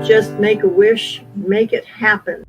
Just make a wish, make it happen.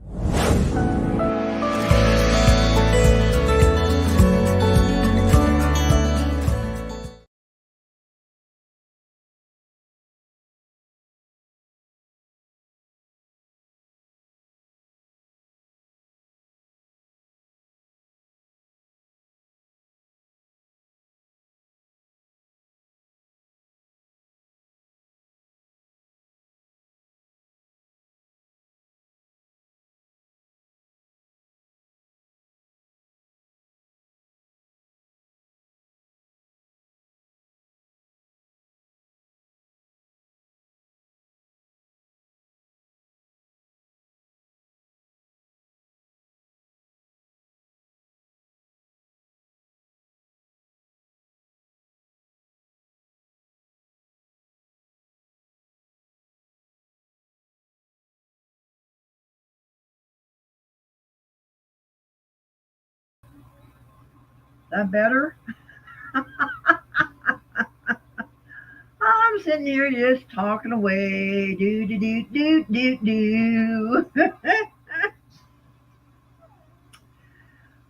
That better? I'm sitting here just talking away. Do do do do do do.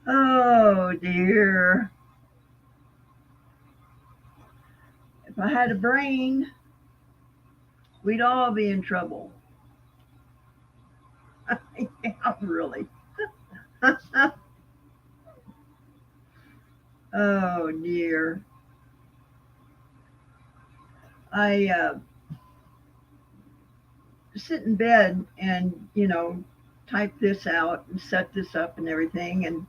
Oh dear. If I had a brain, we'd all be in trouble. Yeah, really. Oh dear. I sit in bed and, type this out and set this up and everything. And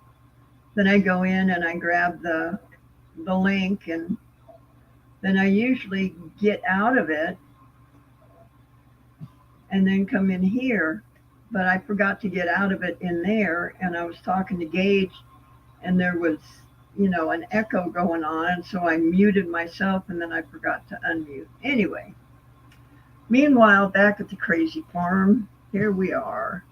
then I go in and I grab the link, and then I usually get out of it and then come in here. But I forgot to get out of it in there, and I was talking to Gage, and there was, an echo going on, so I muted myself, and then I forgot to unmute. Anyway, meanwhile, back at the crazy farm, here we are.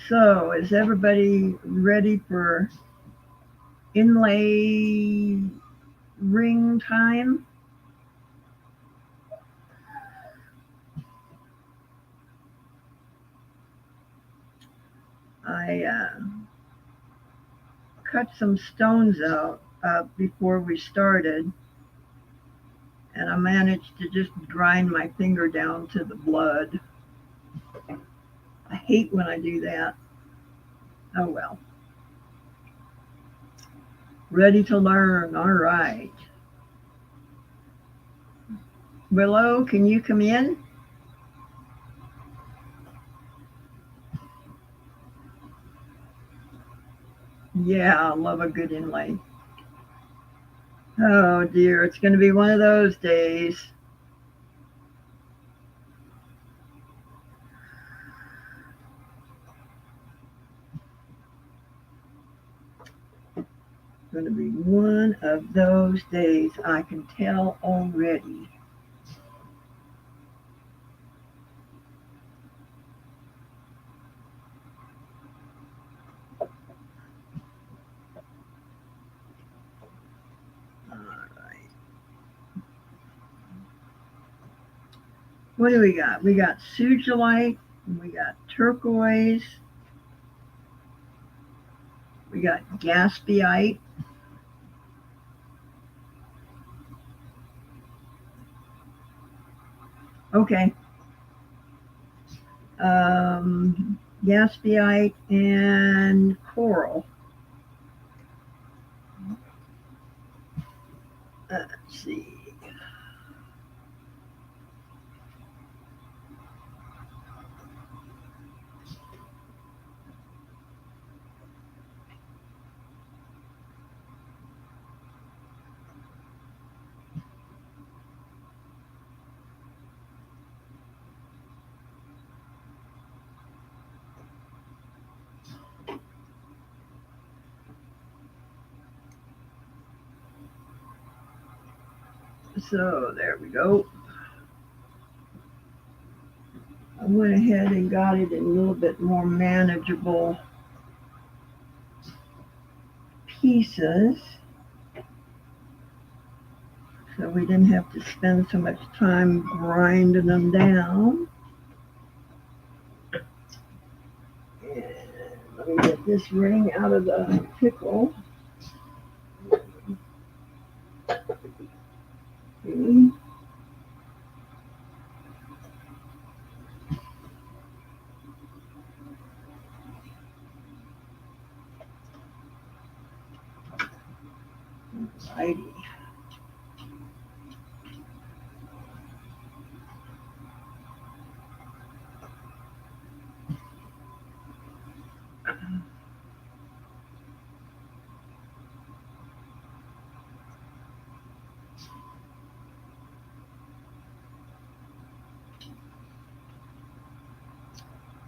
So, is everybody ready for Inlay Ring time? I cut some stones out before we started, and I managed to just grind my finger down to the blood. I hate when I do that. Oh well. Ready to learn. All right. Willow, can you come in? Yeah, I love a good inlay. Oh dear, it's going to be one of those days. Going to be one of those days. I can tell already. All right. What do we got? We got sugilite, we got turquoise, we got gaspiite. Okay. Gaspiite and coral. Let's see. So there we go. I went ahead and got it in a little bit more manageable pieces. So we didn't have to spend so much time grinding them down. And let me get this ring out of the pickle. See? Alrighty.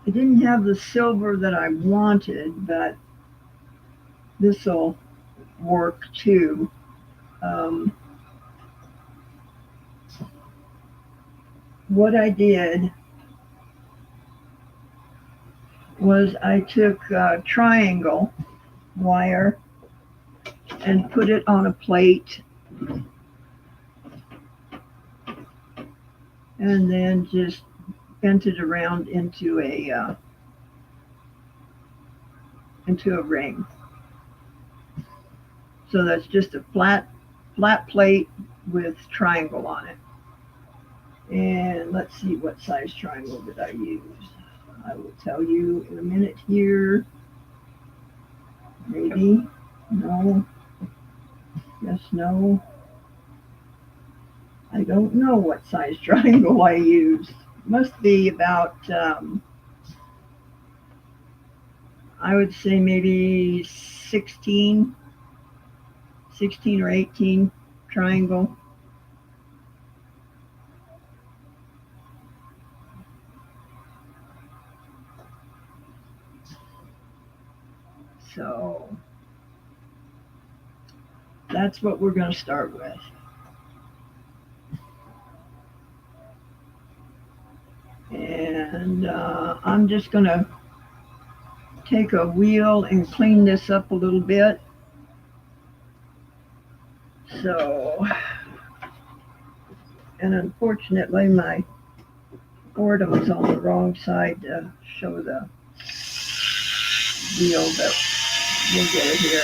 I didn't have the silver that I wanted, but this will work too. Um, what I did was I took triangle wire and put it on a plate and then just bent it around into a ring. So that's just a flat plate with triangle on it. And let's see, what size triangle did I use? I will tell you in a minute here. Maybe. No. Yes, no. I don't know what size triangle I used. Must be about, I would say maybe 16 or 18 triangle. So that's what we're going to start with. And I'm just going to take a wheel and clean this up a little bit. So, and unfortunately my boredom's on the wrong side to show the wheel, but we'll get it here.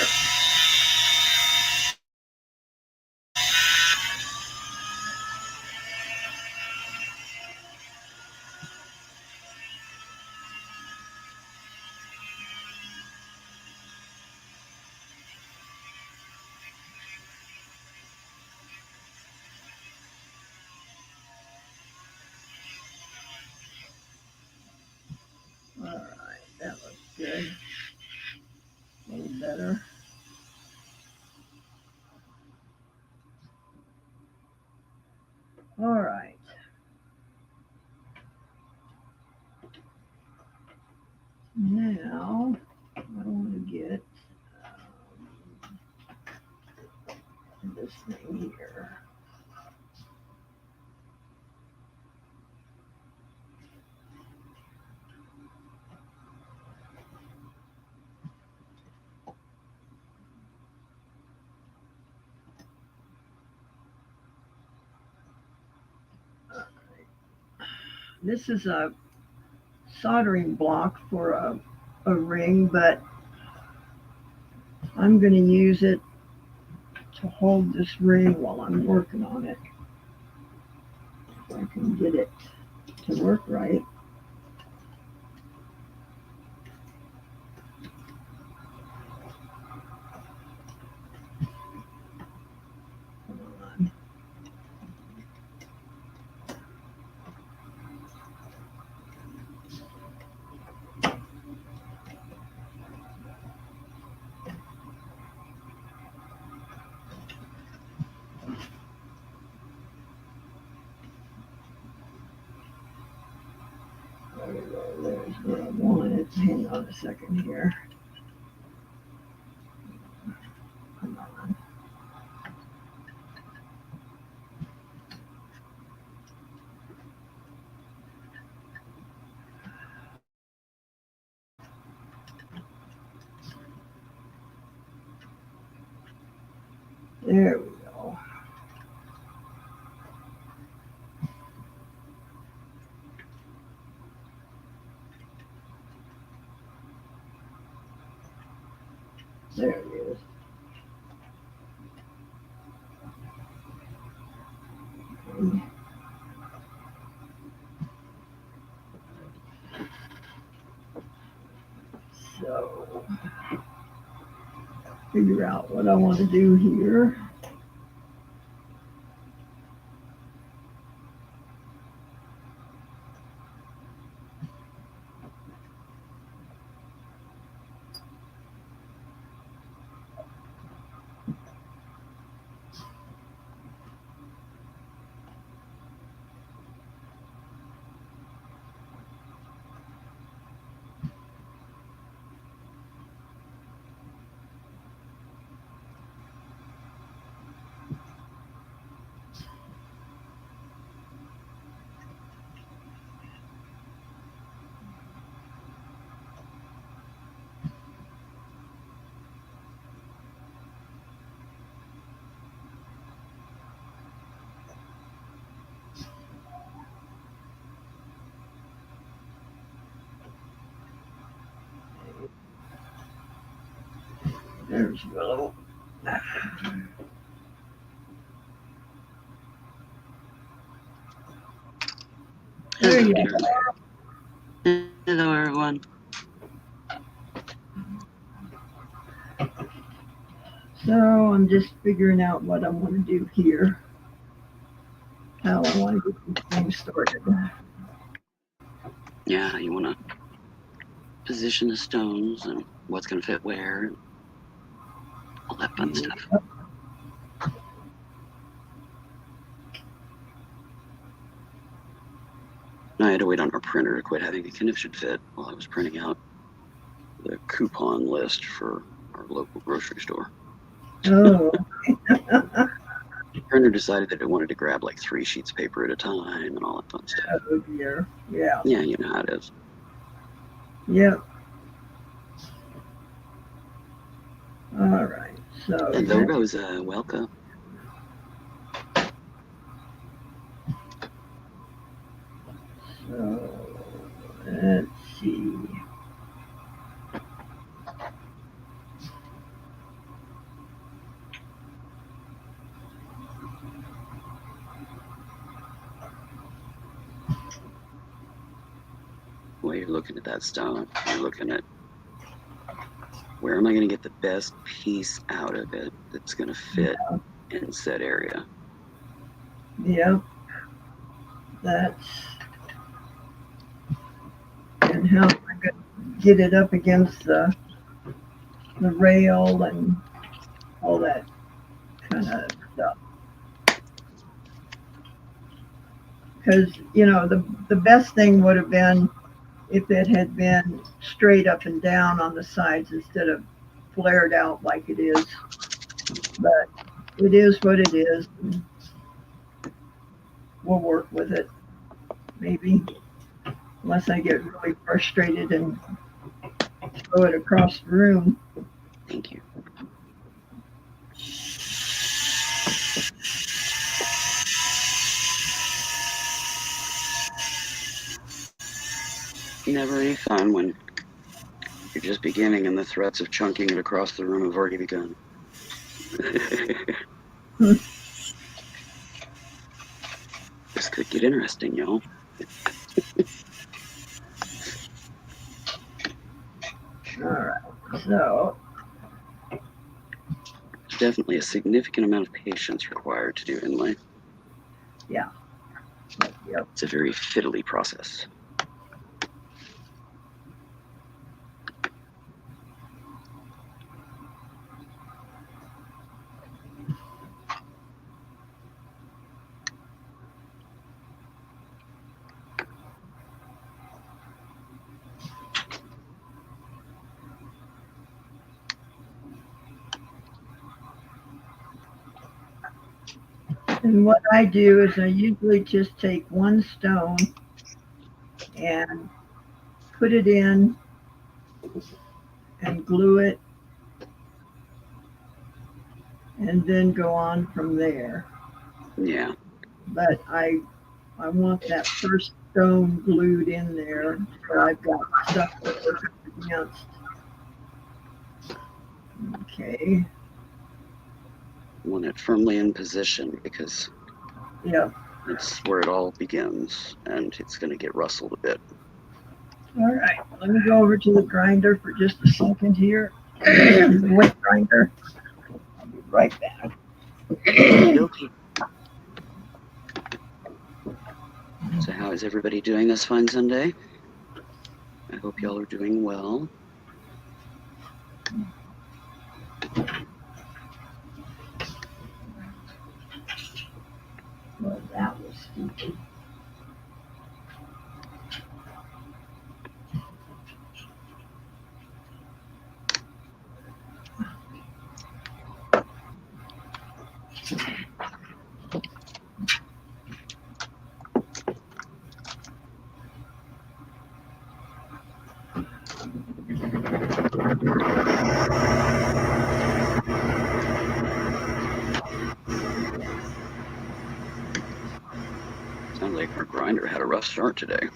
All right, that looks good. A little better. All right. Now, I want to get this thing here. This is a soldering block for a ring, but I'm going to use it to hold this ring while I'm working on it. If I can get it to work right. Come on. There we go. There's where I want it. Hang on a second here. Come on. There we go. There it is. So, figure out what I want to do here. There's Willow. There you go. Hello, everyone. So I'm just figuring out what I want to do here. How I want to get these things started. Yeah, you want to position the stones and what's going to fit where, and all that fun stuff. I had to wait on our printer to quit having a connection fit while I was printing out the coupon list for our local grocery store. Oh. The printer decided that it wanted to grab like 3 sheets of paper at a time and all that fun stuff. Oh dear. Yeah. Yeah, you know how it is. Yep. All right. So. Hello, Rosa. Welcome. So let's see. While you're looking at that stone, you're looking at where am I going to get the best piece out of it that's going to fit in said area. Yep. That's. And how am I going to get it up against the rail and all that kind of stuff. Because, you know, the best thing would have been if it had been straight up and down on the sides instead of flared out like it is. But it is what it is. We'll work with it, maybe. Unless I get really frustrated and throw it across the room. Thank you. Never any fun when you're just beginning and the threats of chunking it across the room have already begun. This could get interesting, y'all. All right, so. There's definitely a significant amount of patience required to do inlay. Yeah. Yep. It's a very fiddly process. And what I do is I usually just take one stone and put it in and glue it and then go on from there. Yeah. But I want that first stone glued in there so I've got stuff to work against. Okay. Want it firmly in position because Yeah. it's where it all begins, and it's going to get rustled a bit. All right. Let me go over to the grinder for just a second here. The wet grinder. I'll be right back. Okie dokie. So how is everybody doing this fine Sunday? I hope y'all are doing well. Well, that was stupid. Sounds like our grinder had a rough start today.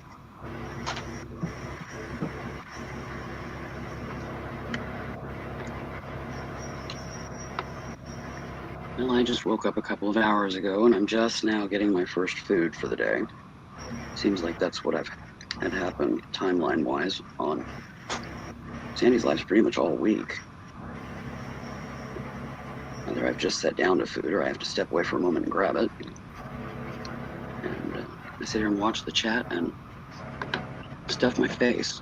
Well, I just woke up a couple of hours ago, and I'm just now getting my first food for the day. Seems like that's what I've had happen timeline-wise on Sandy's life pretty much all week. Either I've just sat down to food, or I have to step away for a moment and grab it. And I sit here and watch the chat and stuff my face.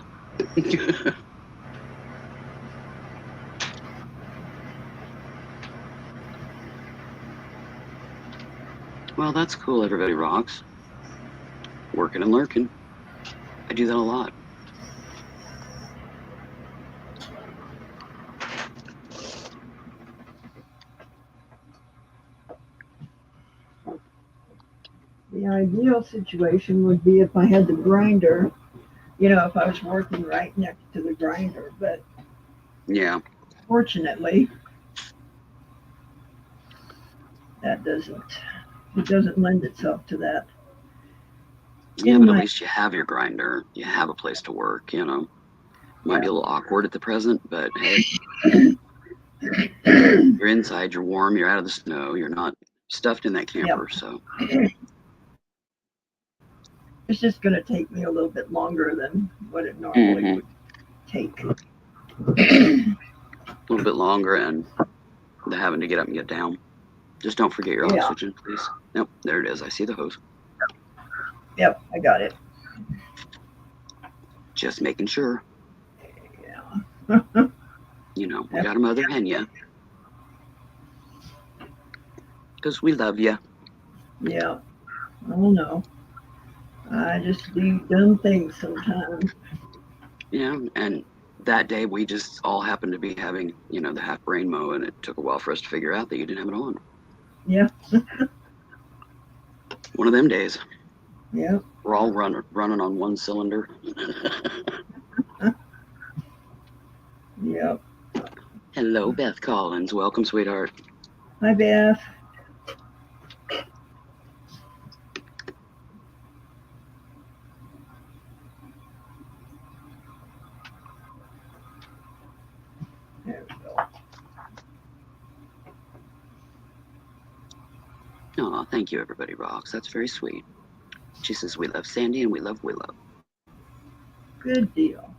Well, that's cool. Everybody rocks. Working and lurking. I do that a lot. The ideal situation would be if I had the grinder, if I was working right next to the grinder. But yeah, fortunately, it doesn't lend itself to that. Yeah, but at least you have your grinder. You have a place to work, Might be a little awkward at the present, but hey, you're inside, you're warm, you're out of the snow, you're not stuffed in that camper, so. It's just going to take me a little bit longer than what it normally would take. A little bit longer, and the having to get up and get down. Just don't forget your oxygen, please. Nope, there it is. I see the hose. Yep, I got it. Just making sure. Yeah. We got a mother hen ya. Because we love you. Yeah. Oh no. I just do dumb things sometimes. Yeah, and that day we just all happened to be having, the half rainbow, and it took a while for us to figure out that you didn't have it on. Yeah. One of them days. Yeah. We're all running on one cylinder. Yep. Hello, Beth Collins. Welcome, sweetheart. Hi, Beth. There we go. Oh, thank you, everybody rocks. That's very sweet. She says we love Sandy and we love Willow. Good deal.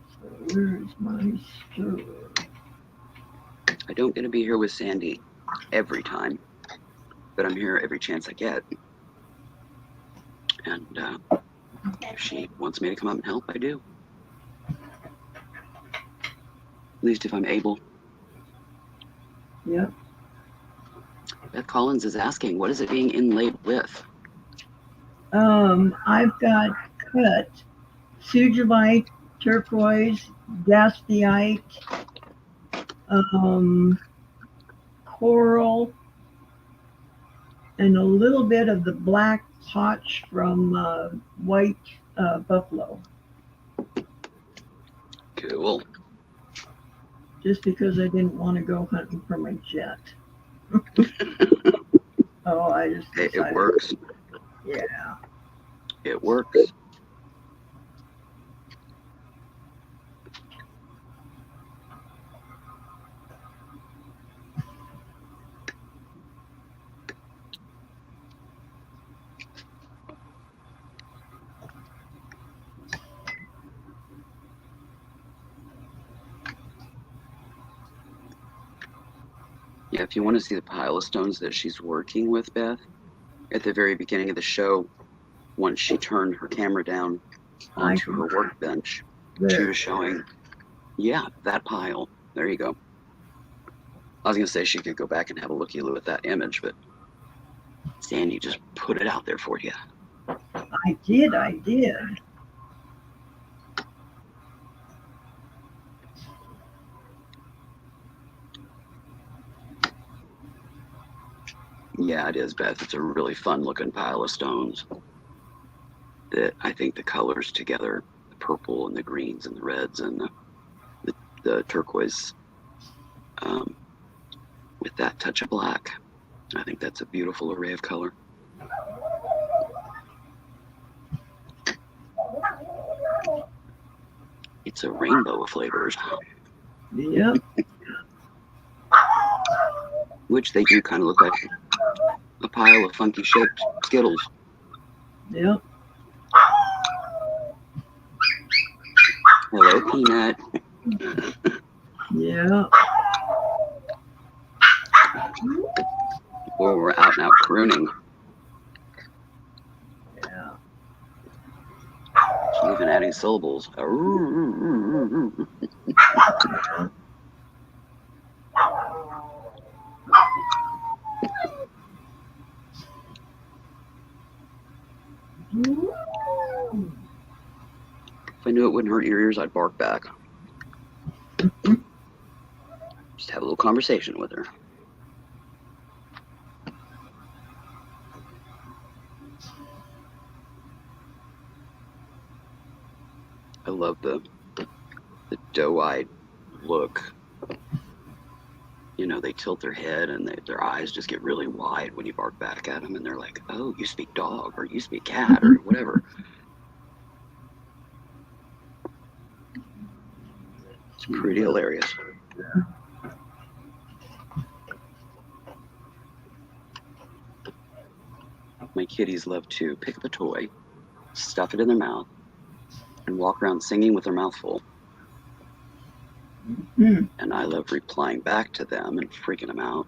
So where's my stove? I don't get to be here with Sandy every time, but I'm here every chance I get. And if she wants me to come up and help, I do. At least if I'm able. Yep. Beth Collins is asking, what is it being inlaid with? I've got cut sugilite, turquoise, jaspeite, coral, and a little bit of the black potch from white buffalo. Cool. Just because I didn't want to go hunting for my jet. I just decided. It works. Yeah. It works. if you want to see the pile of stones that she's working with, Beth, at the very beginning of the show, once she turned her camera down onto her workbench, she was showing, yeah, that pile. There you go. I was going to say she could go back and have a looky-loo at that image, but Sandy just put it out there for you. I did. Yeah, it is, Beth. It's a really fun-looking pile of stones that I think the colors together, the purple and the greens and the reds and the turquoise with that touch of black, I think that's a beautiful array of color. It's a rainbow of flavors. Yep. Which they do kind of look like a pile of funky shaped Skittles. Yep. Hello, Peanut. Yeah. Or we're out and out crooning. Yeah. She's even adding syllables. If I knew it wouldn't hurt your ears, I'd bark back. Just have a little conversation with her. I love the doe-eyed look. You know, they tilt their head and their eyes just get really wide when you bark back at them, and they're like, oh, you speak dog, or you speak cat, or whatever. It's pretty hilarious. My kitties love to pick up a toy, stuff it in their mouth, and walk around singing with their mouth full. Mm. And I love replying back to them and freaking them out.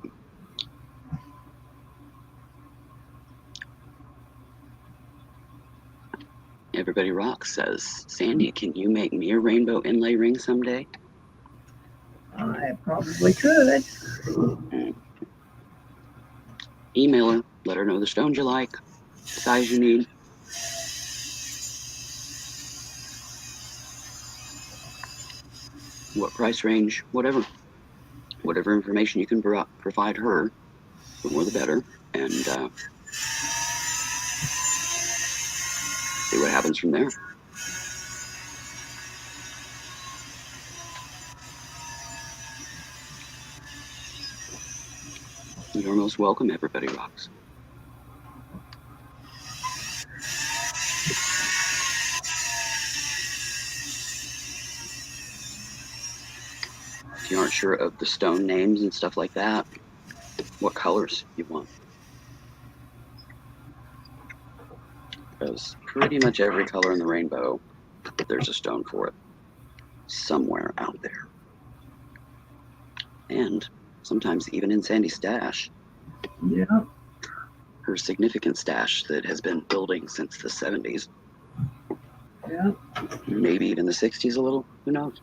Everybody Rocks says, Sandy, can you make me a rainbow inlay ring someday? I probably could. Email her, let her know the stones you like, the size you need. What price range, whatever information you can provide her, the more the better, and see what happens from there. You're most welcome, Everybody Rocks. If you aren't sure of the stone names and stuff like that, what colors you want. Because pretty much every color in the rainbow, there's a stone for it somewhere out there. And sometimes even in Sandy's stash. Yeah. Her significant stash that has been building since the 70s. Yeah. Maybe even the 60s a little, who knows?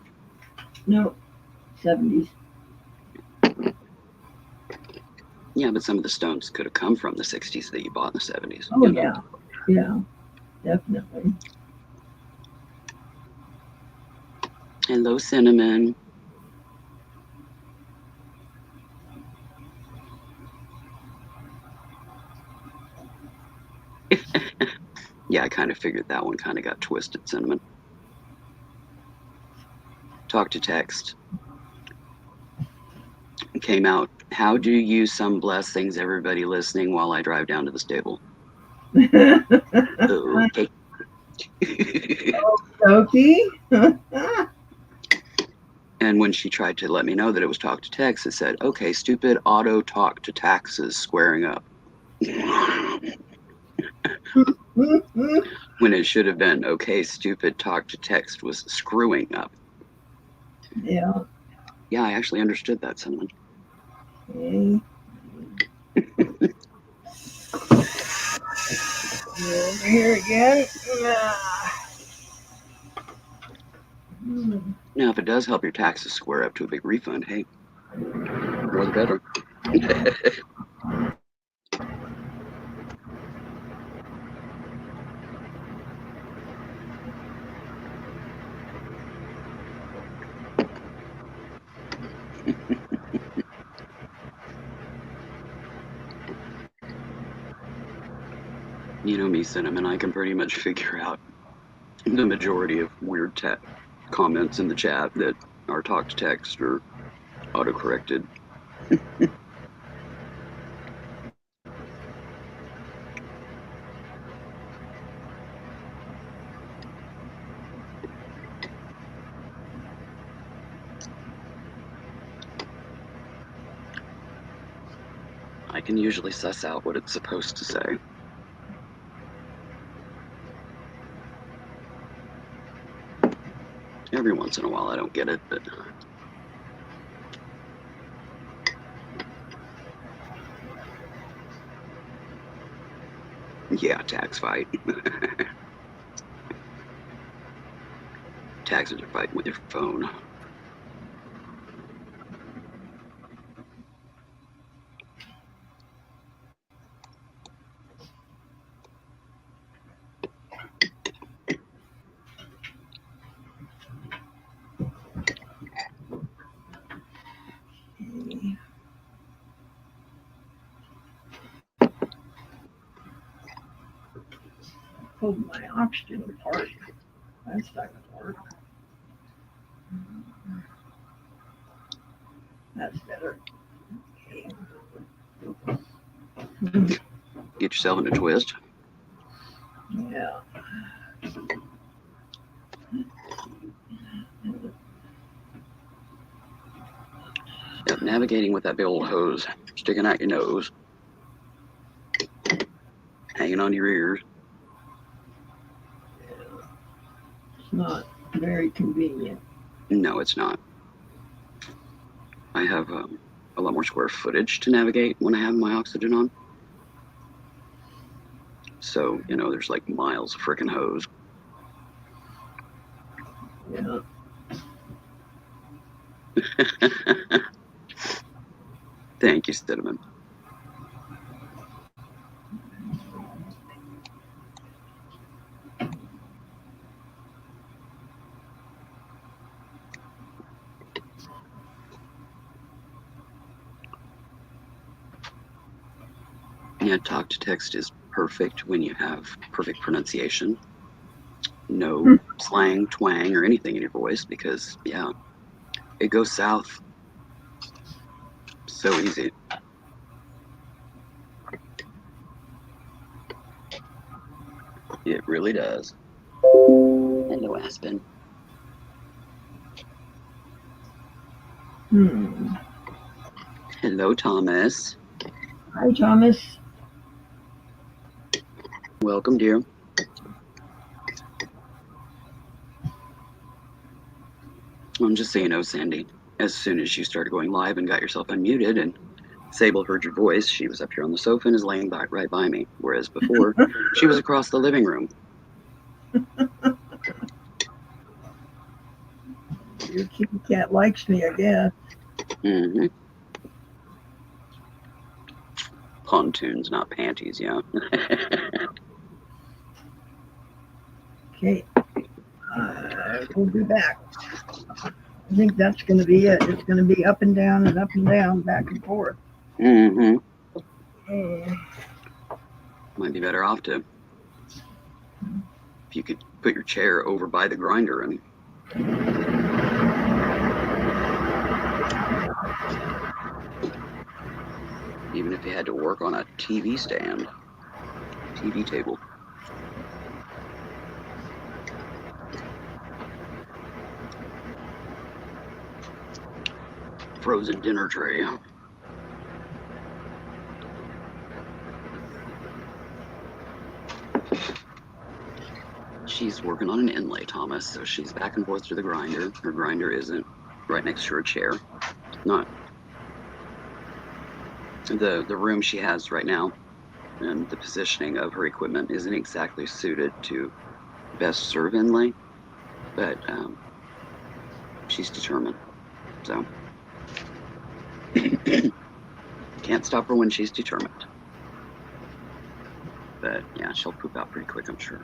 No, 70s. Yeah, but some of the stones could have come from the 60s that you bought in the 70s. Oh, yeah. Yeah, definitely. Hello, Cinnamon. Yeah, I kind of figured that one kind of got twisted, Cinnamon. Talk to text. It came out, how do you use some blessings, everybody listening, while I drive down to the stable? Okay. Okay. And when she tried to let me know that it was talk to text, it said, okay, stupid auto talk to taxes squaring up. When it should have been, okay, stupid talk to text was screwing up. Yeah. Yeah, I actually understood that, Cinnamon. Okay. Over here again. Now, if it does help your taxes square up to a big refund, hey, more the better. You know me, Cinnamon, I can pretty much figure out the majority of weird comments in the chat that are talk to text or auto-corrected. I can usually suss out what it's supposed to say. Every once in a while I don't get it, but yeah, tax fight. Taxes are fighting with your phone. Pulled my oxygen apart. That's not going to work. That's better. Okay. Get yourself in a twist. Yeah. Yep, navigating with that big old hose sticking out your nose, hanging on your ears. It's not very convenient. No, it's not. I have a lot more square footage to navigate when I have my oxygen on. So, you know, there's like miles of frickin' hose. Yeah. Thank you, Cinnamon. Yeah, talk to text is perfect when you have perfect pronunciation. No slang, twang, or anything in your voice because, yeah, it goes south so easy. It really does. Hello, Aspen. Hello, Thomas. Hi, Thomas. Welcome, dear. Just so you know, Sandy, as soon as you started going live and got yourself unmuted and Sable heard your voice, she was up here on the sofa and is laying right by me, whereas before she was across the living room. Your kitty cat likes me, I guess. Mm-hmm. Pontoons, not panties, yeah. Okay. We'll be back. I think that's going to be it. It's going to be up and down, back and forth. Mm-hmm. Might be better off to, if you could put your chair over by the grinder and even if you had to work on a TV stand, TV table. Frozen dinner tray. She's working on an inlay, Thomas, so she's back and forth to the grinder. Her grinder isn't right next to her chair. Not the room she has right now and the positioning of her equipment isn't exactly suited to best serve Inlay, but she's determined. So can't stop her when she's determined. But yeah, she'll poop out pretty quick, I'm sure.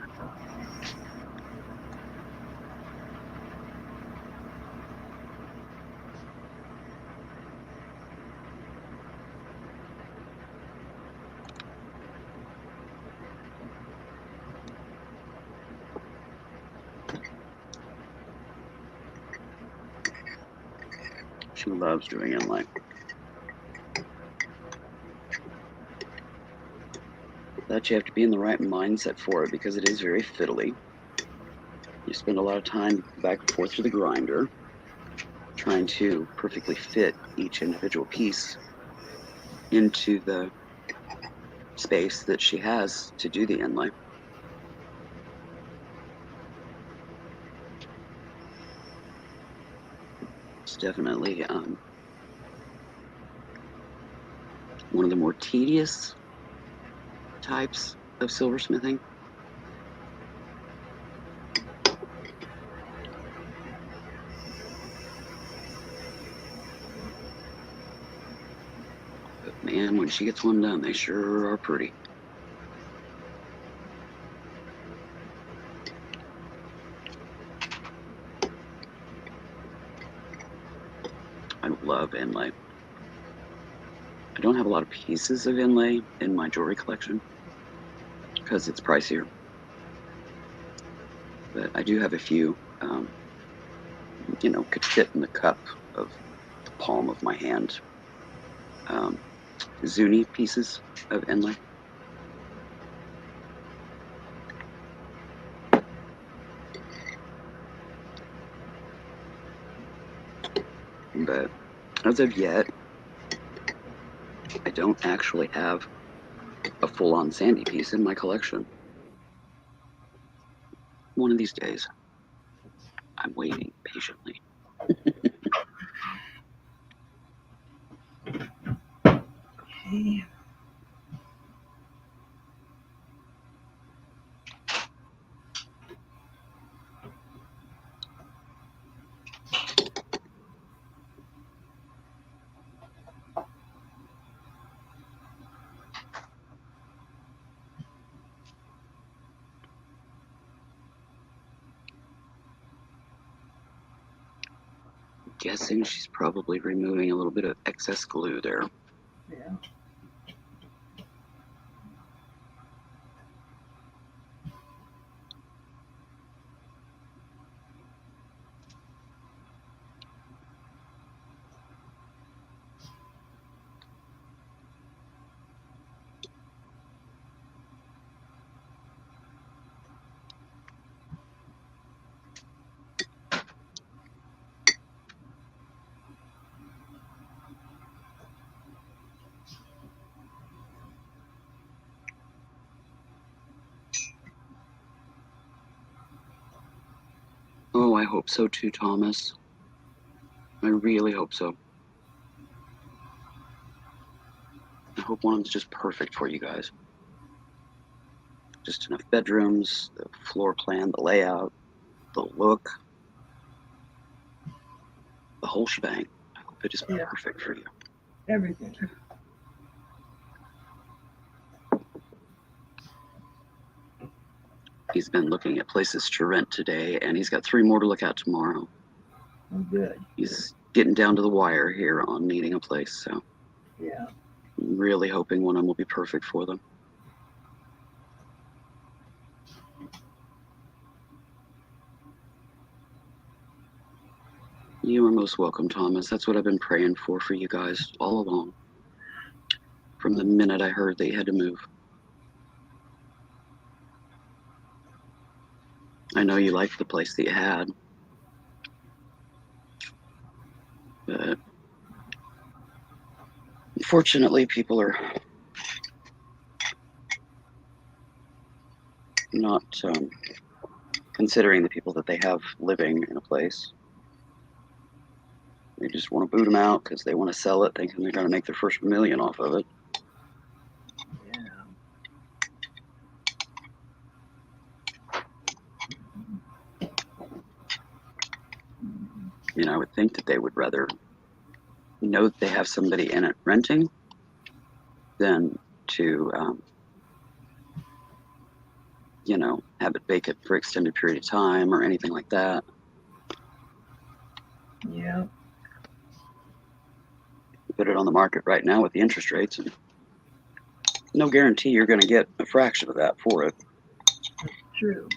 She loves doing Inlay. But you have to be in the right mindset for it because it is very fiddly. You spend a lot of time back and forth through the grinder trying to perfectly fit each individual piece into the space that she has to do the inlay. It's definitely one of the more tedious types of silversmithing. But man, when she gets one done, they sure are pretty. I love inlay. I don't have a lot of pieces of inlay in my jewelry collection because it's pricier. But I do have a few, could fit in the cup of the palm of my hand. Zuni pieces of inlay. But as of yet, I don't actually have a full-on sandy piece in my collection. One of these days, I'm waiting patiently. Okay. Guessing she's probably removing a little bit of excess glue there. Yeah. Oh, I hope so too, Thomas. I really hope so. I hope one of them's just perfect for you guys. Just enough bedrooms, the floor plan, the layout, the look, the whole shebang. I hope it is perfect for you. Everything. He's been looking at places to rent today, and he's got 3 more to look at tomorrow. Oh, good. He's getting down to the wire here on needing a place, so Yeah. I'm really hoping one of them will be perfect for them. You are most welcome, Thomas. That's what I've been praying for you guys all along. From the minute I heard that you had to move. I know you liked the place that you had. But unfortunately, people are not considering the people that they have living in a place. They just want to boot them out because they want to sell it, thinking they're going to make their first $1 million off of it. I would think that they would rather know that they have somebody in it renting than to, have it vacant for extended period of time or anything like that. Yeah. Put it on the market right now with the interest rates, and no guarantee you're going to get a fraction of that for it. True.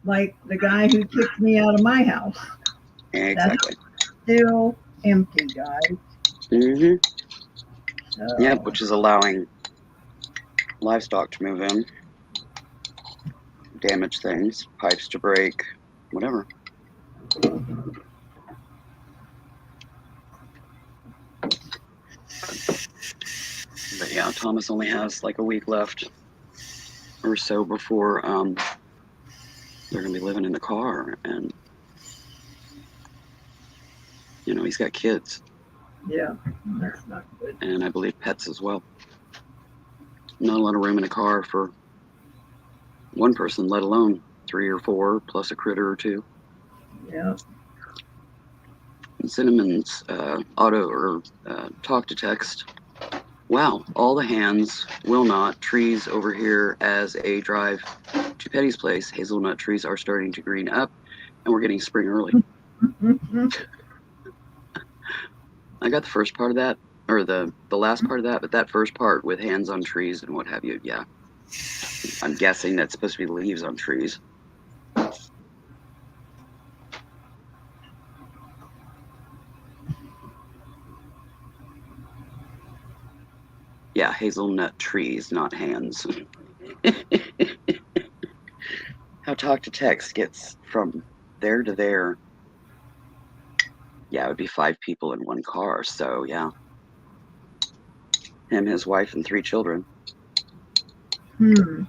Like the guy who kicked me out of my house. Exactly. That's still empty, guys. Mm-hmm. So, Yep, which is allowing livestock to move in, damage things, pipes to break, whatever. But yeah, Thomas only has like a week left or so before they're going to be living in the car. And, he's got kids. yeah, that's not good. And I believe pets as well. Not a lot of room in a car for one person, let alone 3 or 4 plus a critter or 2. Yeah. And Cinnamon's auto or talk to text. Wow, all the hands will not. Trees over here as a drive to Petty's place. Hazelnut trees are starting to green up, and we're getting spring early. I got the first part of that, or the last part of that, but that first part with hands on trees and what have you, yeah. I'm guessing that's supposed to be leaves on trees. Yeah, hazelnut trees, not hands. How talk to text gets from there to there. Yeah, it would be 5 people in one car. So yeah, him, his wife, and 3 children. Wouldn't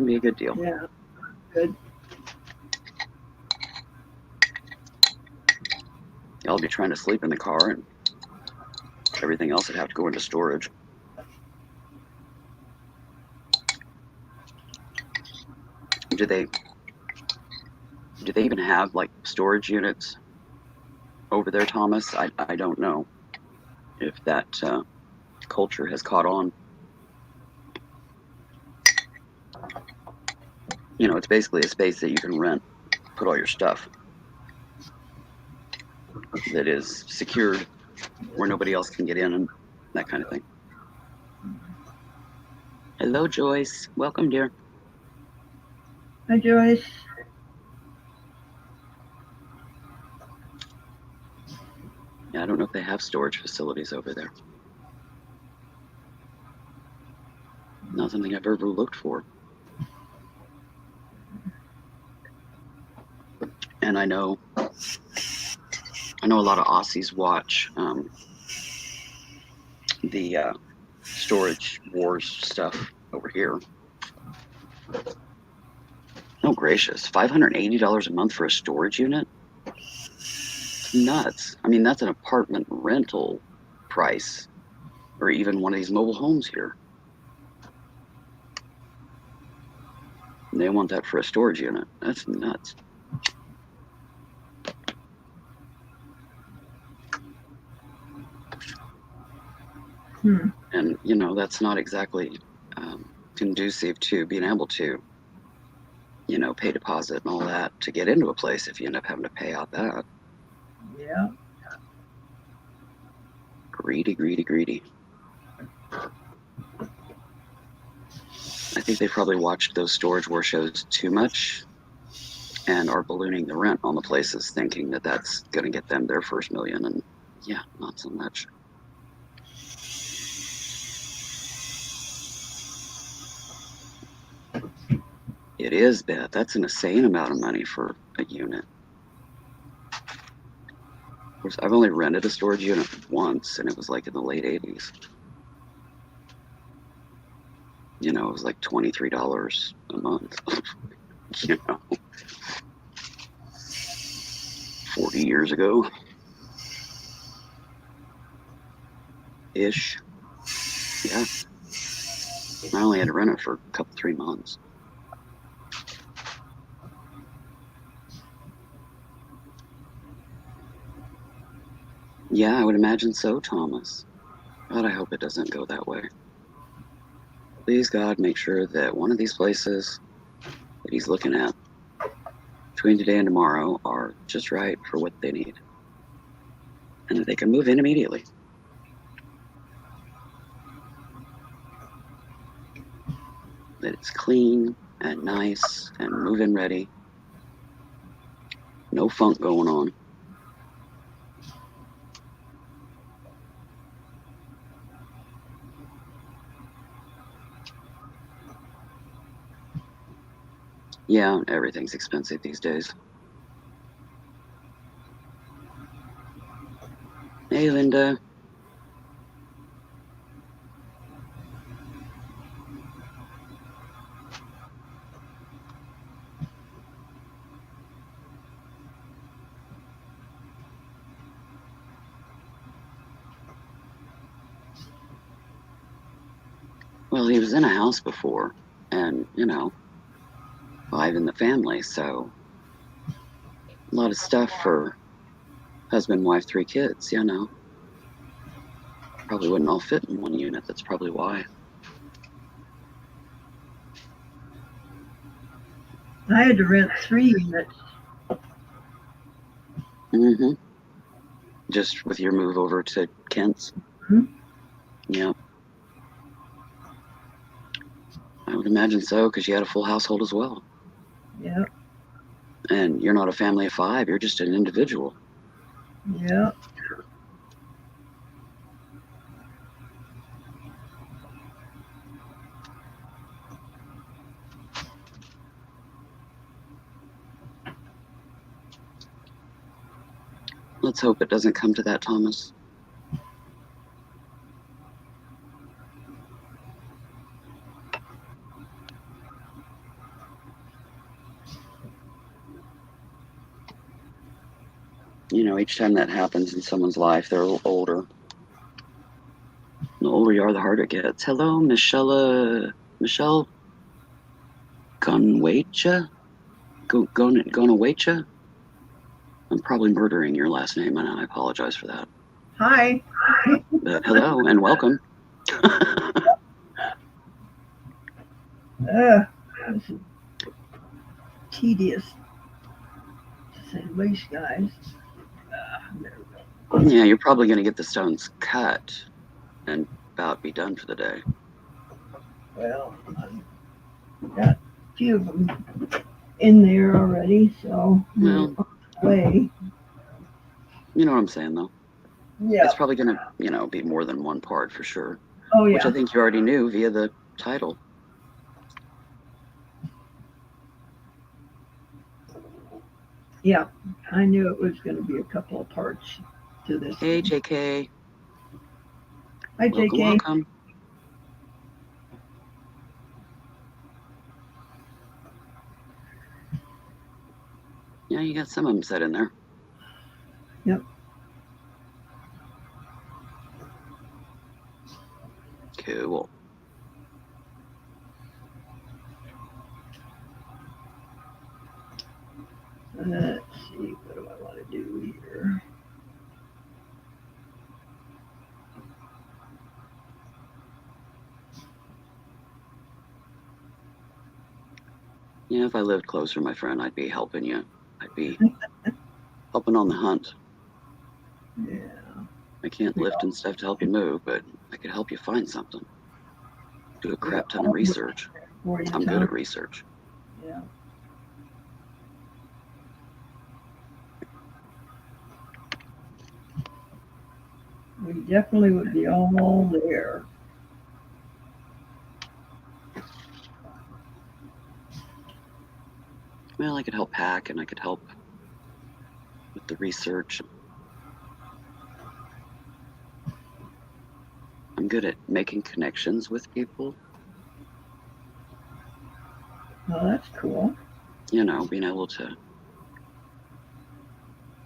be a good deal. Yeah, good. I'll be trying to sleep in the car, and everything else would have to go into storage. Do they even have like storage units over there, Thomas? I don't know if that culture has caught on. It's basically a space that you can rent, put all your stuff that is secured where nobody else can get in and that kind of thing. Hello, Joyce. Welcome, dear. Hi, Joyce. Yeah, I don't know if they have storage facilities over there. Not something I've ever looked for. And I know a lot of Aussies watch the storage wars stuff over here. Oh, gracious. $580 a month for a storage unit? It's nuts. I mean, that's an apartment rental price, or even one of these mobile homes here. And they want that for a storage unit. That's nuts. And, that's not exactly conducive to being able to, pay deposit and all that to get into a place if you end up having to pay out that. Yeah. Greedy, greedy, greedy. I think they probably watched those storage war shows too much and are ballooning the rent on the places thinking that that's going to get them their first million. And yeah, not so much. It is, Beth. That's an insane amount of money for a unit. Of course, I've only rented a storage unit once, and it was like in the late 80s. It was like $23 a month. 40 years ago. Ish. Yeah. I only had to rent it for a couple, 3 months. Yeah, I would imagine so, Thomas. God, I hope it doesn't go that way. Please, God, make sure that one of these places that he's looking at between today and tomorrow are just right for what they need, and that they can move in immediately. That it's clean and nice and move-in ready. No funk going on. Yeah, everything's expensive these days. Hey, Linda. Well, he was in a house before, and, 5 in the family, so a lot of stuff for husband, wife, 3 kids, Probably wouldn't all fit in one unit. That's probably why. I had to rent 3 units. Mm-hmm. Just with your move over to Kent's? Mhm. Yeah. I would imagine so, because you had a full household as well. Yep. And you're not a family of 5, you're just an individual. Yep. Let's hope it doesn't come to that, Thomas. Each time that happens in someone's life, they're a little older. The older you are, the harder it gets. Hello, Michelle Gonwacha? Gonawacha? I'm probably murdering your last name, and I apologize for that. Hi. But hello, and welcome. This is tedious, to say the least, guys. There we go. Yeah, you're probably going to get the stones cut and about be done for the day. Well, I've got a few of them in there already, so Well, way. you know what I'm saying, though. Yeah. It's probably going to, be more than one part for sure. Oh, Which yeah. I think you already knew via the title. Yeah. I knew it was going to be a couple of parts to this. Hey, thing. JK. Hi, Welcome, JK. welcome. Yeah, you got some of them set in there. Yep. Cool. Let's see. What do I want to do here? Yeah, if I lived closer, my friend, I'd be helping you. I'd be helping on the hunt. Yeah. I can't lift and stuff to help you move, but I could help you find something. Do a crap ton of research. For you, I'm Tom. good at research. Yeah. We definitely would be all there. Well, I could help pack and I could help with the research. I'm good at making connections with people. Oh, that's cool. Being able to,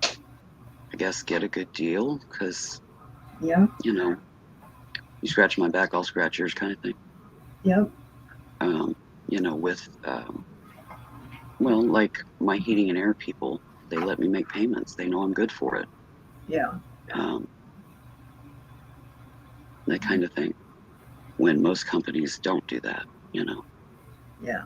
I guess, get a good deal because, Yeah. you scratch my back, I'll scratch yours kind of thing. Yep. With, well, like my heating and air people, they let me make payments. They know I'm good for it. Yeah. that kind of thing, when most companies don't do that, you know. Yeah.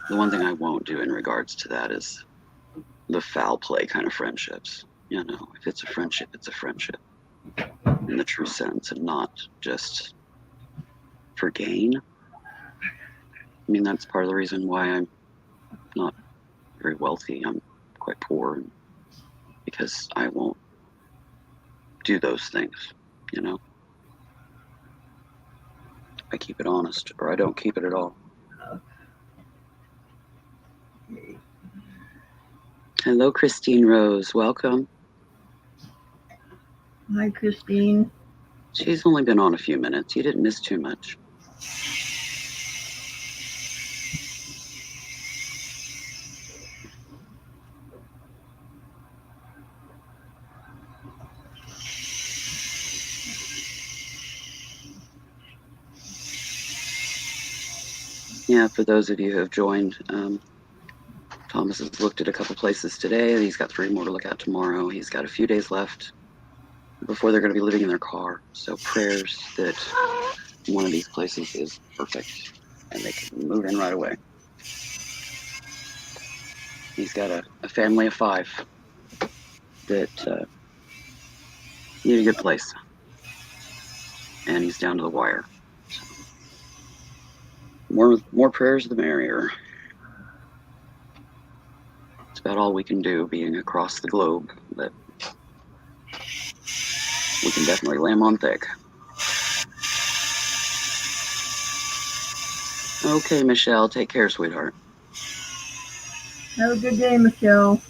The one thing I won't do in regards to that is the foul play kind of friendships. You know, if it's a friendship, it's a friendship in the true sense, and not just for gain. I mean, that's part of the reason why I'm not very wealthy. I'm quite poor, because I won't do those things, you know. I keep it honest, or I don't keep it at all. Hello, Christine Rose. Welcome. Hi, Christine. She's only been on a few minutes. You didn't miss too much. Yeah, for those of you who have joined, Thomas has looked at a couple places today, and he's got 3 more to look at tomorrow. He's got a few days left before they're going to be living in their car. So prayers that one of these places is perfect and they can move in right away. He's got a family of 5 that need a good place, and he's down to the wire. So more prayers, the merrier. It's about all we can do, being across the globe, but we can definitely lay 'em on thick. Okay, Michelle, take care, sweetheart. Have a good day, Michelle.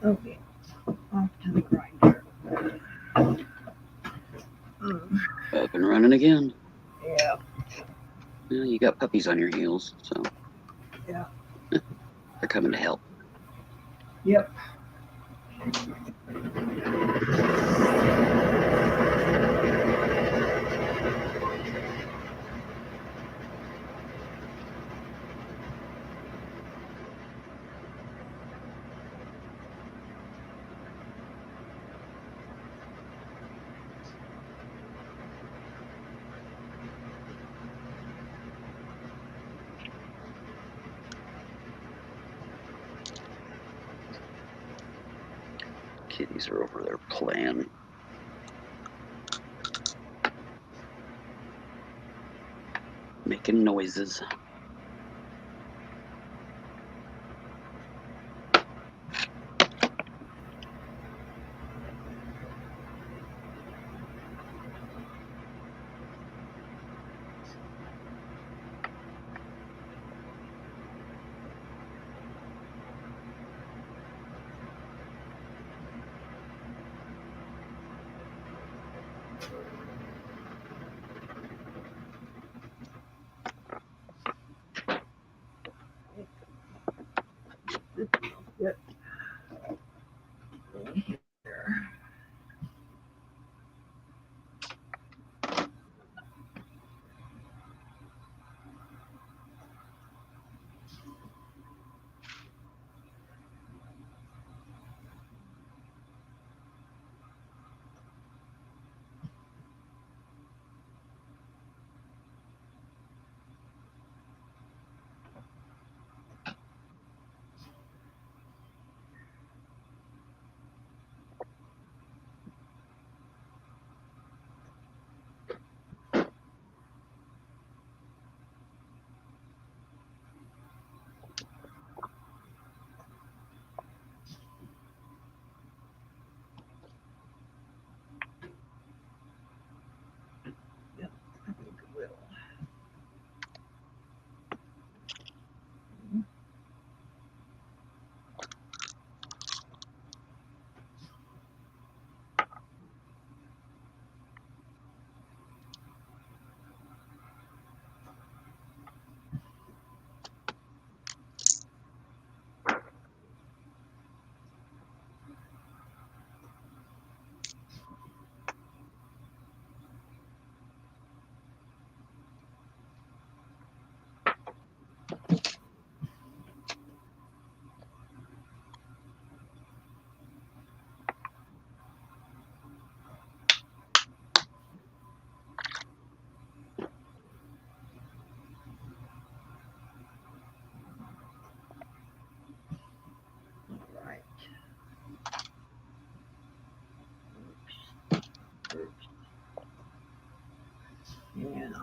Okay, off to the grinder. Up and running again. Yeah. Well, you got puppies on your heels, so Yeah. they're coming to help. Yep. Kitties are over there playing. Making noises.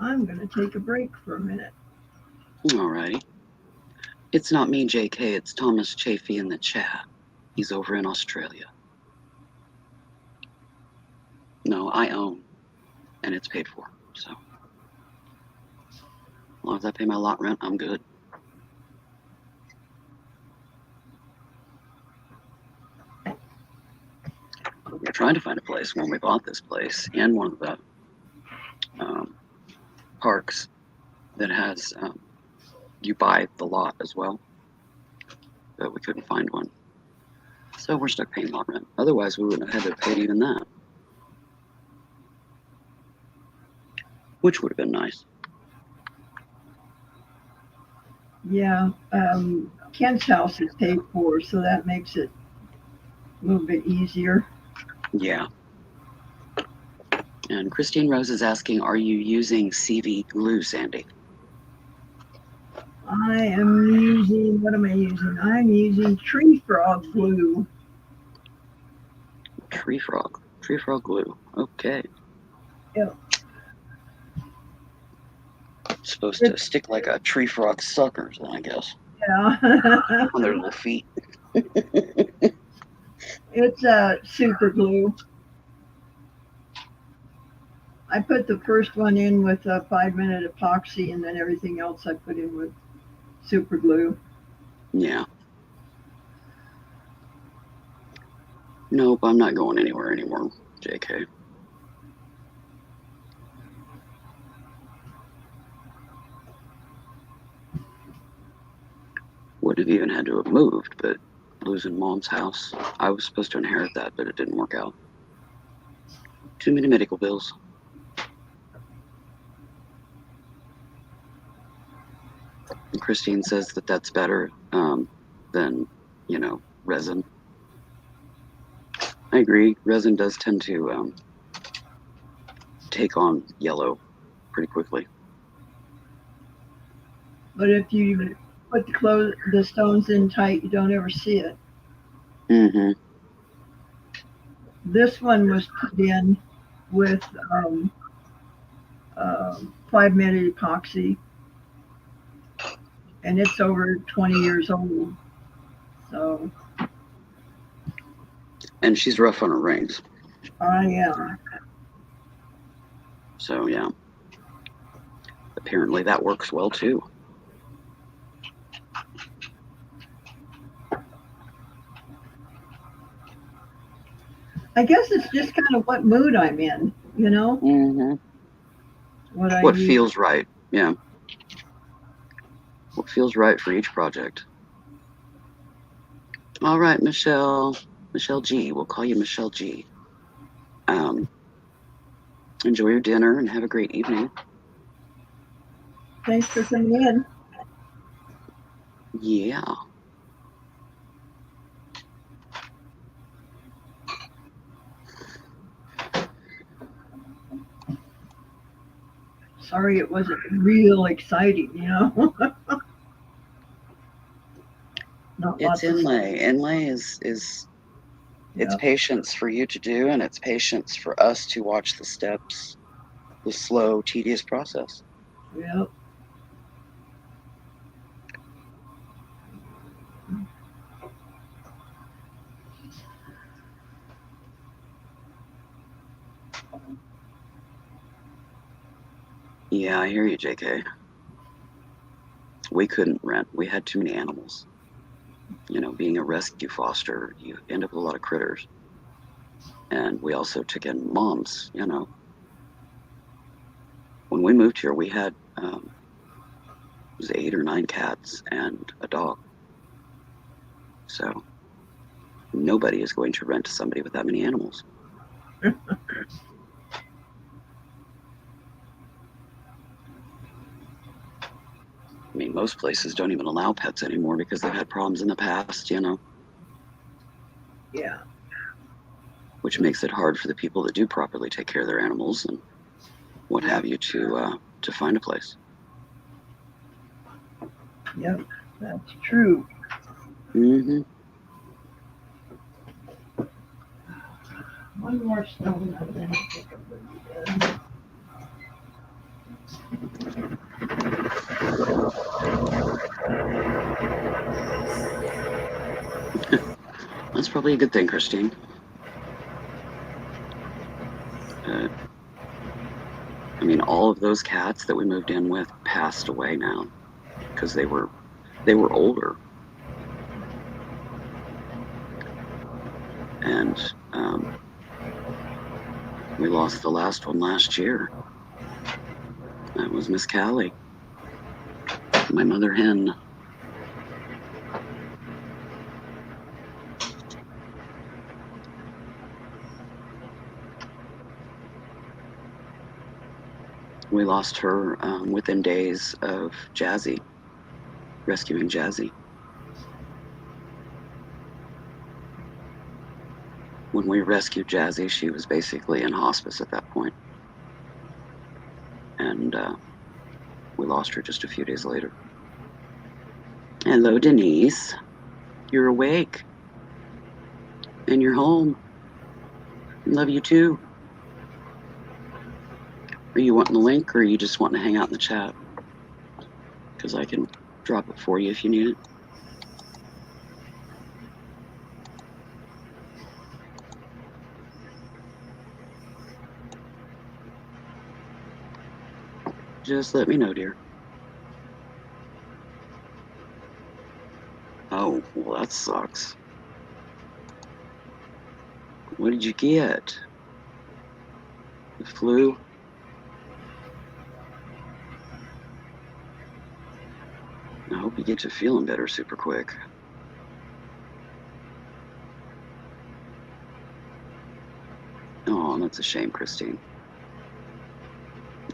I'm going to take a break for a minute. Alrighty. It's not me, JK. It's Thomas Chafee in the chat. He's over in Australia. No, I own, and it's paid for. So, as long as I pay my lot rent, I'm good. We were trying to find a place when we bought this place in one of the parks that has you buy the lot as well, but we couldn't find one. So we're stuck paying lot rent. Otherwise, we wouldn't have had to pay even that, which would have been nice. Yeah, Ken's house is paid for, so that makes it a little bit easier. Yeah. And Christine Rose is asking, are you using CV glue, Sandy? I am using, what am I using? I'm using tree frog glue. Tree frog glue. Okay. Yep. It's supposed to stick like a tree frog suckers, I guess, Yeah. on their little feet. It's super glue. I put the first one in with a 5-minute epoxy, and then everything else I put in with super glue. Yeah. Nope, I'm not going anywhere anymore, JK. Wouldn't have even had to have moved, but losing Mom's house, I was supposed to inherit that, but it didn't work out. Too many medical bills. And Christine says that that's better than, resin. I agree. Resin does tend to take on yellow pretty quickly. But if you put the stones in tight, you don't ever see it. Mm-hmm. This one was put in with 5-minute epoxy, and it's over 20 years old. So And she's rough on her rings. I am. So, yeah. Apparently that works well, too. I guess it's just kind of what mood I'm in, you know? Mm-hmm. What feels right, yeah. What feels right for each project. All right, Michelle G. We'll call you Michelle G. Enjoy your dinner and have a great evening. Thanks for coming in. Yeah. Sorry it wasn't real exciting, you know? It's Inlay. Inlay is it's Yep. patience for you to do, and it's patience for us to watch the steps, the slow, tedious process. Yep. Yeah, I hear you, JK. We couldn't rent. We had too many animals. Being a rescue foster, you end up with a lot of critters. And we also took in moms, When we moved here, we had it was 8 or 9 cats and a dog. So nobody is going to rent to somebody with that many animals. I mean, most places don't even allow pets anymore because they've had problems in the past, Yeah. Which makes it hard for the people that do properly take care of their animals and what have you to find a place. Yep. That's true. Mm-hmm. One more stone, and then I'll take a look again. That's probably a good thing, Christine. I mean, all of those cats that we moved in with passed away now because they were older, and we lost the last one last year. That was Miss Callie, my mother hen. We lost her within days of rescuing Jazzy. When we rescued Jazzy, she was basically in hospice at that point. And we lost her just a few days later. Hello, Denise. You're awake. And you're home. Love you too. Are you wanting the link, or are you just wanting to hang out in the chat? Because I can drop it for you if you need it. Just let me know, dear. Oh, well, that sucks. What did you get? The flu? I hope you get to feeling better super quick. Oh, that's a shame, Christine.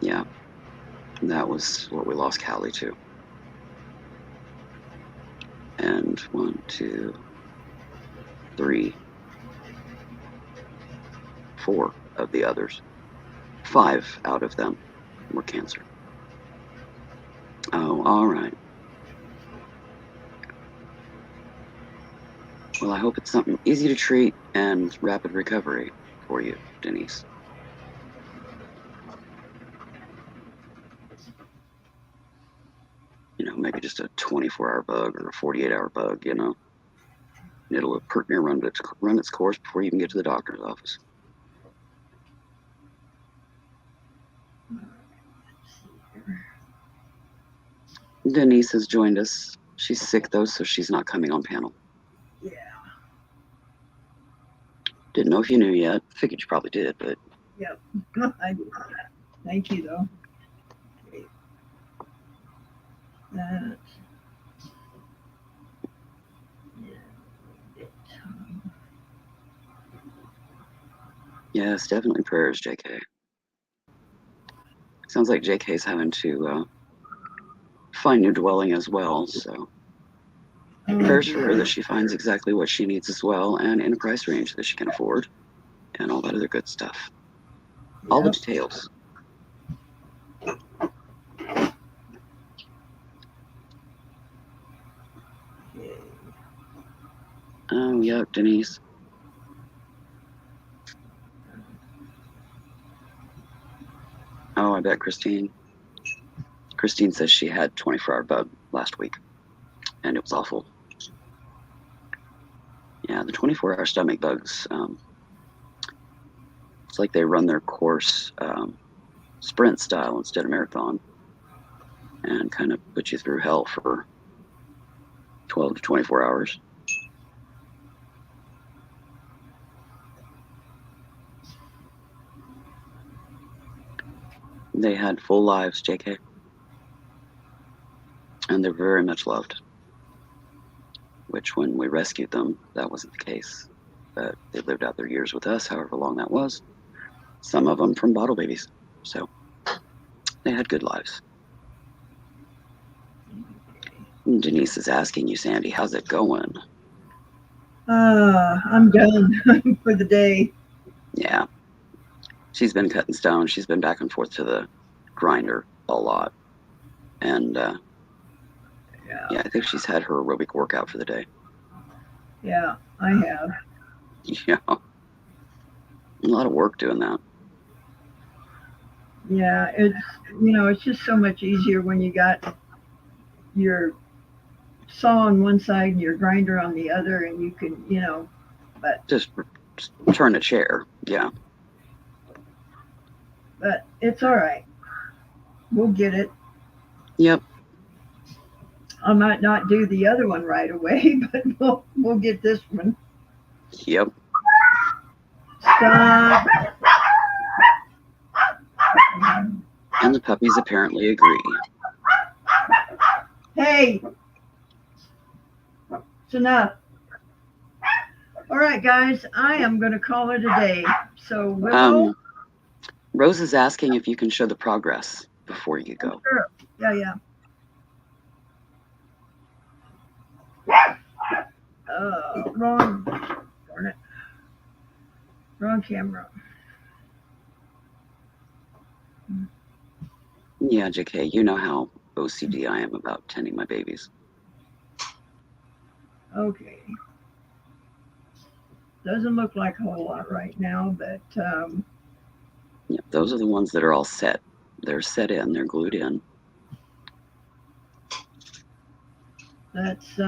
Yeah, that was what we lost Callie to. And 1, 2, 3, 4 of the others. 5 out of them were cancer. Oh, all right. Well, I hope it's something easy to treat and rapid recovery for you, Denise. You know, maybe just a 24-hour bug or a 48-hour bug, you know. It'll pretty near run its course before you even get to the doctor's office. Denise has joined us. She's sick, though, so she's not coming on panel. Yeah. Didn't know if you knew yet. Figured you probably did, but... Yep. Thank you, though. Okay. That. Yes, definitely prayers, JK. Sounds like JK's having to find new dwelling as well, so... Prayers for her that she finds exactly what she needs as well, and in a price range that she can afford, and all that other good stuff. Yep. All the details. Oh, yeah, Denise. Oh, I bet Christine. Christine says she had 24-hour bug last week, and it was awful. Yeah, the 24-hour stomach bugs, it's like they run their course sprint style instead of marathon, and kind of put you through hell for 12 to 24 hours. They had full lives, JK. And they're very much loved. Which, when we rescued them, that wasn't the case. But they lived out their years with us, however long that was. Some of them from bottle babies. So they had good lives. And Denise is asking you, Sandy, how's it going? I'm done for the day. Yeah. She's been cutting stone. She's been back and forth to the grinder a lot. And yeah, I think she's had her aerobic workout for the day. Yeah, I have. Yeah. A lot of work doing that. Yeah, it's just so much easier when you got your saw on one side and your grinder on the other, and you can, but Just turn a chair. Yeah. it's all right. We'll get it. Yep. I might not do the other one right away, but we'll get this one. Yep. Stop. And the puppies apparently agree. Hey, it's enough. All right, guys, I am going to call it a day. So, Willow? Rose is asking if you can show the progress before you go. Sure. Yeah. Wrong. Darn it. Wrong camera. Yeah, JK, you know how OCD I am about tending my babies. Okay. Doesn't look like a whole lot right now, but Yeah, those are the ones that are all set. They're set in, they're glued in. that's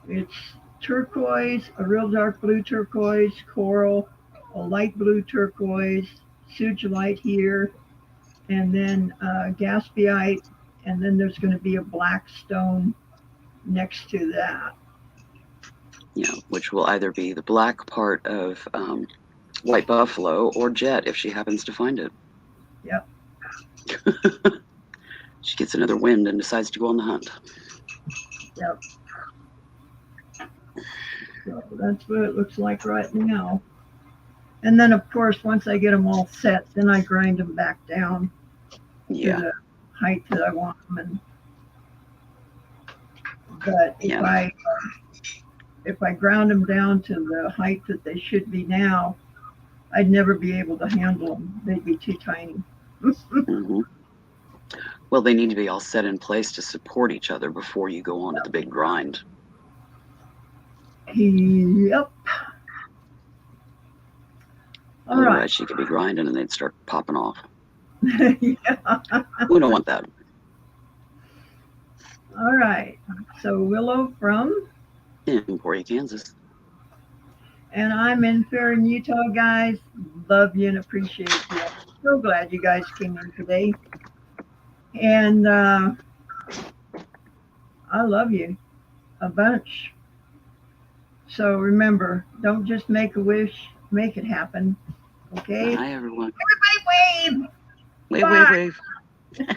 it's turquoise, a real dark blue turquoise, coral, a light blue turquoise, sugilite here, and then gaspiite, and then there's going to be a black stone next to that. Yeah, which will either be the black part of White Buffalo or Jet if she happens to find it. Yep. She gets another wind and decides to go on the hunt. Yep. So that's what it looks like right now. And then, of course, once I get them all set, then I grind them back down to the height that I want them. But if I ground them down to the height that they should be now, I'd never be able to handle them. They'd be too tiny. Mm-hmm. Well, they need to be all set in place to support each other before you go on to the big grind. Yep. All Otherwise, right. she could be grinding and they'd start popping off. Yeah. We don't want that. All right. So Willow from Emporia, Kansas. And I'm in Fairton, Utah, guys. Love you and appreciate you. So glad you guys came in today. And I love you a bunch. So remember, don't just make a wish, make it happen. Okay? Hi, everyone. Everybody wave. Wave, Bye. wave, wave.